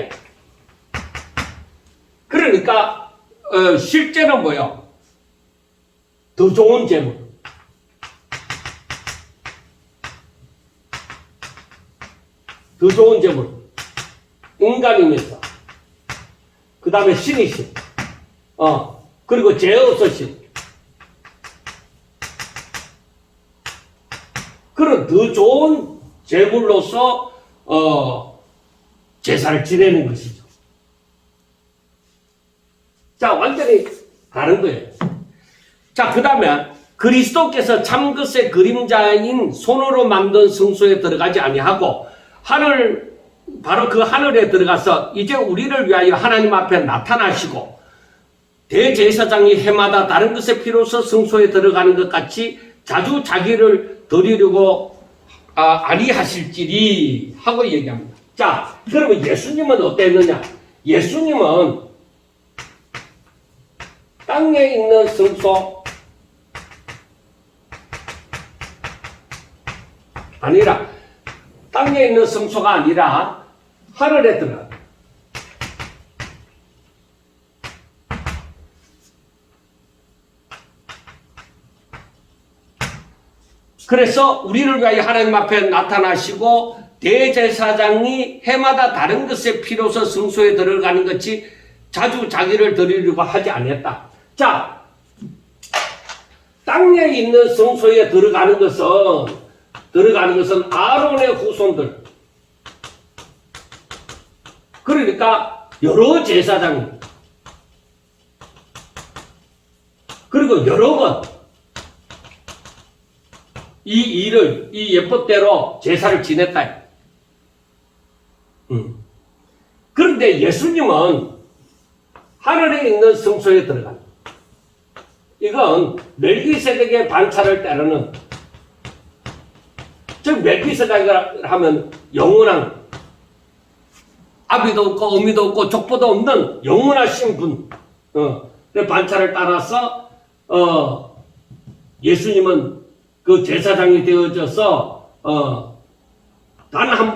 그러니까 실제는 뭐요? 더 좋은 재물. 더 좋은 재물. 인간이면서 그 다음에 신이신, 그리고 죄 없으신 그런 더 좋은 제물로서 제사를 지내는 것이죠. 자, 완전히 다른 거예요. 자, 그 다음에 그리스도께서 참것의 그림자인 손으로 만든 성소에 들어가지 아니하고 바로 그 하늘에 들어가서 이제 우리를 위하여 하나님 앞에 나타나시고 대제사장이 해마다 다른 것의 피로서 성소에 들어가는 것 같이 자주 자기를 드리려고 아니하실지리 하고 얘기합니다. 자, 그러면 예수님은 어땠느냐? 예수님은 땅에 있는 성소 아니라 땅에 있는 성소가 아니라 하늘에 들어가. 그래서 우리를 위하여 하나님 앞에 나타나시고 대제사장이 해마다 다른 것의 피로서 성소에 들어가는 것이 자주 자기를 드리려고 하지 않았다. 자, 땅에 있는 성소에 들어가는 것은 아론의 후손들. 그러니까 여러 제사장이 그리고 여러 번 이 예법대로 제사를 지냈다. 그런데 예수님은 하늘에 있는 성소에 들어간다. 이건 멜기세덱의 반차를 따르는, 즉 멜기세덱을 하면 영원한, 아비도 없고 어미도 없고 족보도 없는 영원하신 분, 반차를 따라서 예수님은 그 제사장이 되어져서 단 한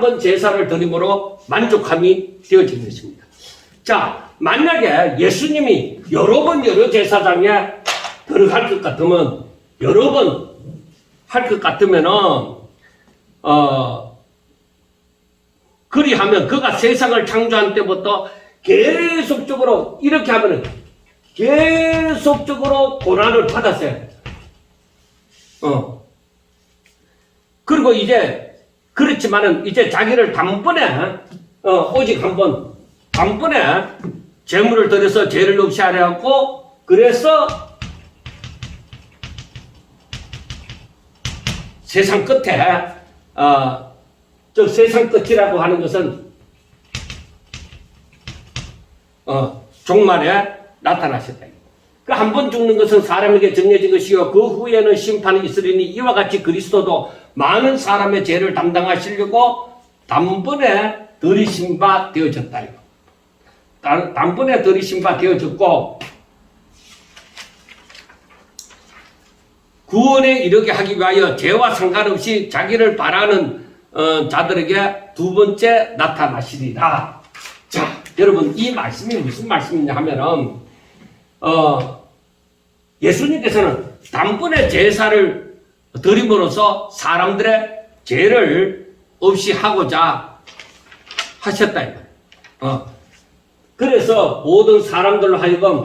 번 제사를 드림으로 만족함이 되어진 것입니다. 자, 만약에 예수님이 여러 번 여러 제사장에 들어갈 것 같으면, 여러 번 할 것 같으면은, 그리하면 그가 세상을 창조한 때부터 계속적으로 이렇게 하면은 계속적으로 고난을 받았어요. 그리고 이제, 그렇지만은 이제 자기를 단번에, 오직 단번에 재물을 들여서 죄를 없이 하려 하고, 그래서 세상 끝에, 저 세상 끝이라고 하는 것은, 종말에 나타나셨다. 그 한 번 죽는 것은 사람에게 정해진 것이요, 그 후에는 심판이 있으리니 이와 같이 그리스도도 많은 사람의 죄를 담당하시려고 단번에 들이신 바 되어졌다. 단번에 들이신 바 되어졌고, 구원에 이르게 하기 위하여 죄와 상관없이 자기를 바라는 자들에게 두 번째 나타나시리라. 자, 여러분, 이 말씀이 무슨 말씀이냐 하면은, 예수님께서는 단번에 제사를 드림으로써 사람들의 죄를 없이 하고자 하셨다. 그래서 모든 사람들로 하여금,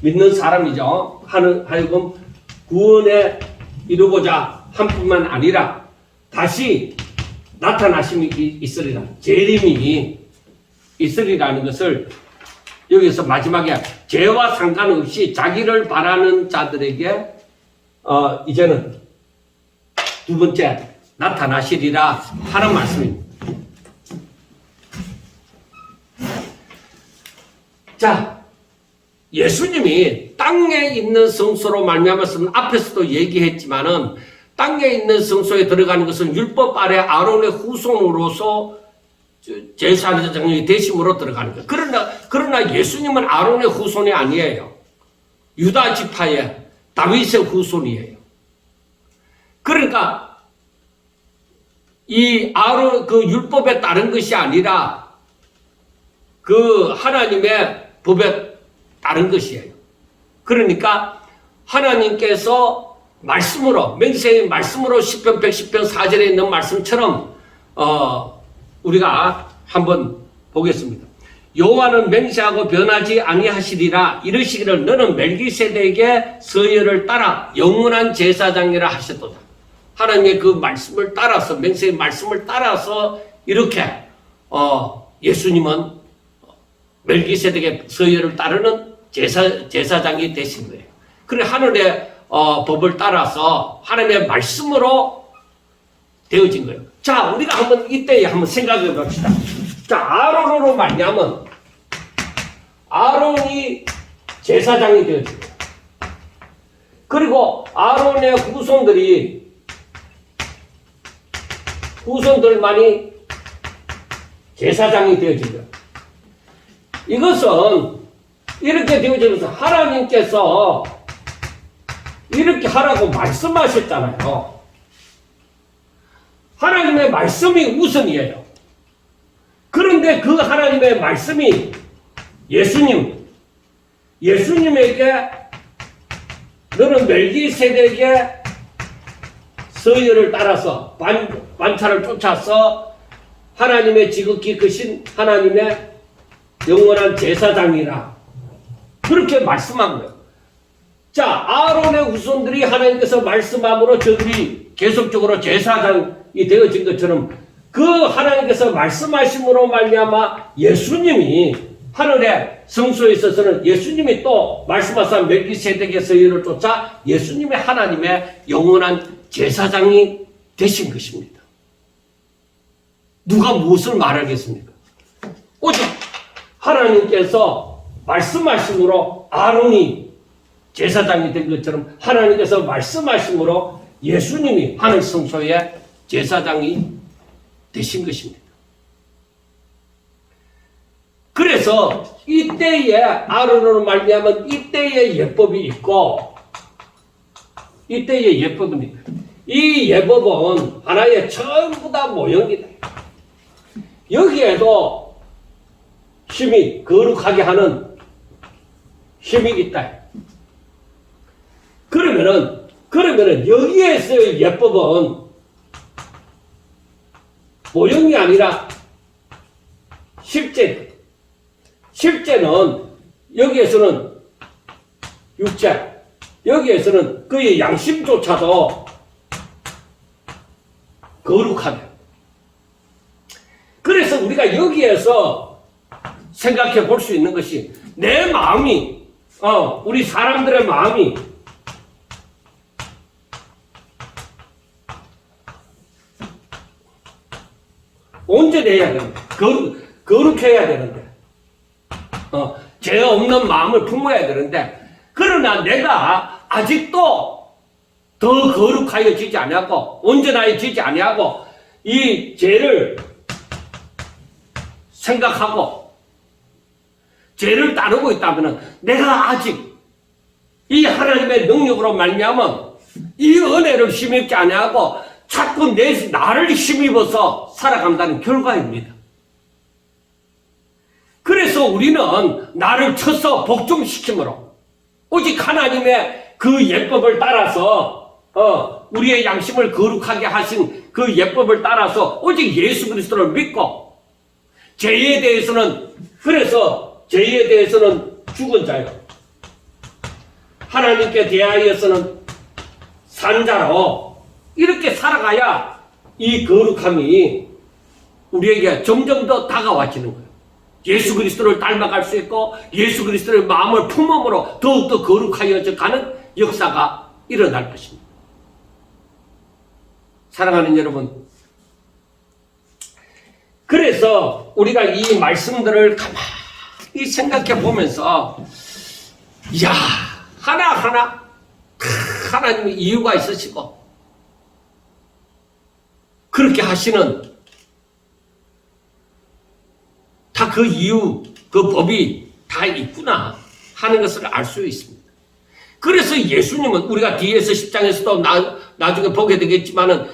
믿는 사람이죠. 하여금 구원에 이루고자 한 뿐만 아니라 다시 나타나심이 있으리라. 재림이 있으리라는 것을 여기서 마지막에 죄와 상관없이 자기를 바라는 자들에게 이제는 두 번째 나타나시리라 하는 말씀입니다. 자, 예수님이 땅에 있는 성소로 말미암아서 앞에서도 얘기했지만은 땅에 있는 성소에 들어가는 것은 율법 아래 아론의 후손으로서 제사장이 대심으로 들어가는 거예요. 그러나 예수님은 아론의 후손이 아니에요. 유다 지파의 다윗의 후손이에요. 그러니까 이 아론 그 율법에 따른 것이 아니라 그 하나님의 법에 따른 것이에요. 그러니까 하나님께서 말씀으로, 맹세의 말씀으로 10편 110편 4절에 있는 말씀처럼 우리가 한번 보겠습니다. 여호와는 맹세하고 변하지 아니하시리라. 이르시기를 너는 멜기세덱의 서열을 따라 영원한 제사장이라 하셨도다. 하나님의 그 말씀을 따라서, 맹세의 말씀을 따라서 이렇게 예수님은 멜기세덱의 서열을 따르는 제사장이 되신 거예요. 그래 하늘의 법을 따라서 하나님의 말씀으로 되어진 거예요. 자, 우리가 한번 이때에 한번 생각해 봅시다. 자, 아론으로 말미암은 아론이 제사장이 되어진 거예요. 그리고 아론의 후손들만이 제사장이 되어진 거예요. 이것은 이렇게 되어지면서 하나님께서 이렇게 하라고 말씀하셨잖아요. 하나님의 말씀이 우선이에요. 그런데 그 하나님의 말씀이 예수님에게 너는 멜기세덱의 서열을 따라서 반차를 쫓아서 하나님의 지극히 크신 하나님의 영원한 제사장이라 그렇게 말씀한 거예요. 자, 아론의 후손들이 하나님께서 말씀함으로 저들이 계속적으로 제사장이 되어진 것처럼 그 하나님께서 말씀하심으로 말미암아 예수님이 하늘의 성소에 있어서는 예수님이 또 말씀하신 멜기세덱의 서열을 쫓아 예수님의 하나님의 영원한 제사장이 되신 것입니다. 누가 무엇을 말하겠습니까? 오직 하나님께서 말씀하심으로 아론이 제사장이 된 것처럼 하나님께서 말씀하심으로 예수님이 하늘 성소의 제사장이 되신 것입니다. 그래서 이때에 아론으로 말미암은 이때의 예법이 있고 이때의 예법입니다. 이 예법은 하나의 전부 다 모형이다. 여기에도 힘이 거룩하게 하는 힘이 있다. 그러면은 여기에서의 예법은 모형이 아니라 실제는 여기에서는 육체, 여기에서는 그의 양심조차도 거룩하다. 그래서 우리가 여기에서 생각해 볼 수 있는 것이 내 마음이, 우리 사람들의 마음이 온전해야 되는데, 거룩해야 되는데, 죄 없는 마음을 품어야 되는데, 그러나 내가 아직도 더 거룩하여지지 아니하고 온전하여지지 아니하고 이 죄를 생각하고 죄를 따르고 있다면 내가 아직 이 하나님의 능력으로 말미암아 이 은혜를 힘입지 아니하고 자꾸 나를 힘입어서 살아간다는 결과입니다. 그래서 우리는 나를 쳐서 복종시킴으로 오직 하나님의 그 예법을 따라서 우리의 양심을 거룩하게 하신 그 예법을 따라서 오직 예수 그리스도를 믿고 죄에 대해서는 죽은 자요 하나님께 대하여서는 산 자로 이렇게 살아가야 이 거룩함이 우리에게 점점 더 다가와지는 거예요. 예수 그리스도를 닮아갈 수 있고 예수 그리스도의 마음을 품음으로 더욱더 거룩하여져 가는 역사가 일어날 것입니다. 사랑하는 여러분, 그래서 우리가 이 말씀들을 가만히 생각해 보면서 하나하나 하나님의 이유가 있으시고 그렇게 하시는 다 그 이유, 그 법이 다 있구나 하는 것을 알 수 있습니다. 그래서 예수님은 우리가 뒤에서 10장에서도 나중에 보게 되겠지만은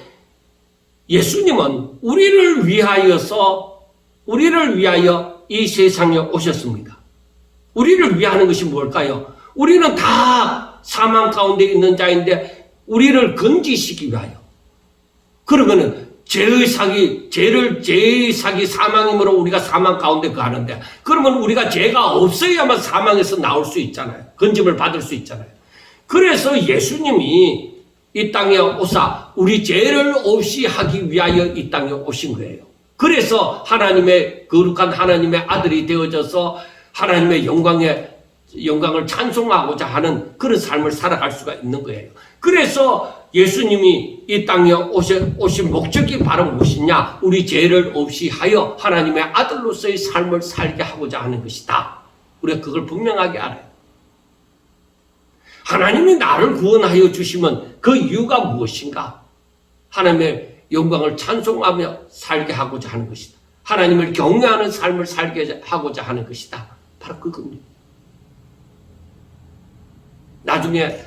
예수님은 우리를 위하여 이 세상에 오셨습니다. 우리를 위하는 것이 뭘까요? 우리는 다 사망 가운데 있는 자인데 우리를 건지시기 위하여. 그러면은 죄의 사기 사망이므로 우리가 사망 가운데 가는데 그러면 우리가 죄가 없어야만 사망에서 나올 수 있잖아요. 건짐을 받을 수 있잖아요. 그래서 예수님이 이 땅에 오사 우리 죄를 없이 하기 위하여 이 땅에 오신 거예요. 그래서 거룩한 하나님의 아들이 되어져서 하나님의 영광을 찬송하고자 하는 그런 삶을 살아갈 수가 있는 거예요. 그래서 예수님이 이 땅에 오신 목적이 바로 무엇이냐? 우리 죄를 없이 하여 하나님의 아들로서의 삶을 살게 하고자 하는 것이다. 우리가 그걸 분명하게 알아요. 하나님이 나를 구원하여 주시면 그 이유가 무엇인가? 하나님의 영광을 찬송하며 살게 하고자 하는 것이다. 하나님을 경외하는 삶을 살게 하고자 하는 것이다. 바로 그겁니다. 나중에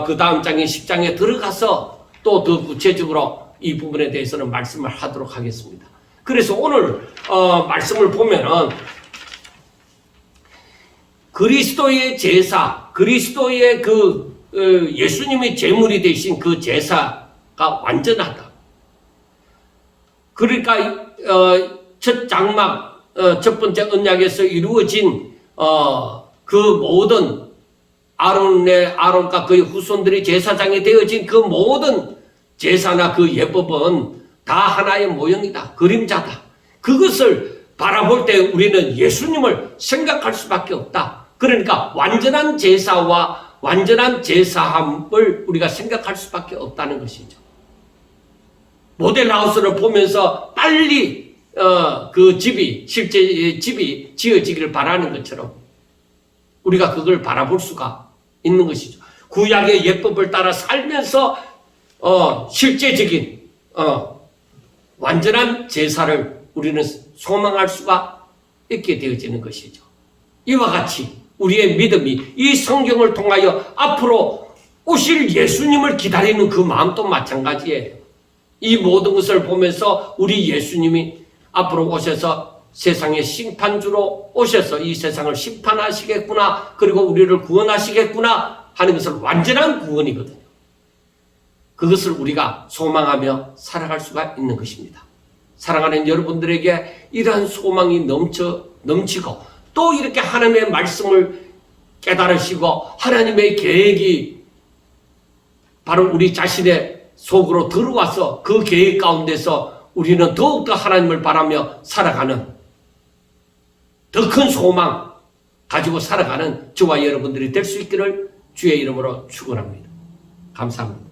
그 다음 장에 10장에 들어가서 또 더 구체적으로 이 부분에 대해서는 말씀을 하도록 하겠습니다. 그래서 오늘 말씀을 보면은 그리스도의 제사, 그리스도의 예수님의 제물이 되신 그 제사가 완전하다. 그러니까 첫 장막, 첫 번째 언약에서 이루어진 그 모든 아론과 그의 후손들이 제사장이 되어진 그 모든 제사나 그 예법은 다 하나의 모형이다. 그림자다. 그것을 바라볼 때 우리는 예수님을 생각할 수밖에 없다. 그러니까 완전한 제사와 완전한 제사함을 우리가 생각할 수밖에 없다는 것이죠. 모델하우스를 보면서 빨리 실제 집이 지어지기를 바라는 것처럼 우리가 그걸 바라볼 수가 있는 것이죠. 구약의 예법을 따라 살면서 실제적인 완전한 제사를 우리는 소망할 수가 있게 되어지는 것이죠. 이와 같이 우리의 믿음이 이 성경을 통하여 앞으로 오실 예수님을 기다리는 그 마음도 마찬가지예요. 이 모든 것을 보면서 우리 예수님이 앞으로 오셔서 세상의 심판주로 오셔서 이 세상을 심판하시겠구나, 그리고 우리를 구원하시겠구나 하는 것을 완전한 구원이거든요. 그것을 우리가 소망하며 살아갈 수가 있는 것입니다. 사랑하는 여러분들에게 이러한 소망이 넘치고 또 이렇게 하나님의 말씀을 깨달으시고 하나님의 계획이 바로 우리 자신의 속으로 들어와서 그 계획 가운데서 우리는 더욱더 하나님을 바라며 살아가는 더 큰 소망 가지고 살아가는 저와 여러분들이 될 수 있기를 주의 이름으로 축원합니다. 감사합니다.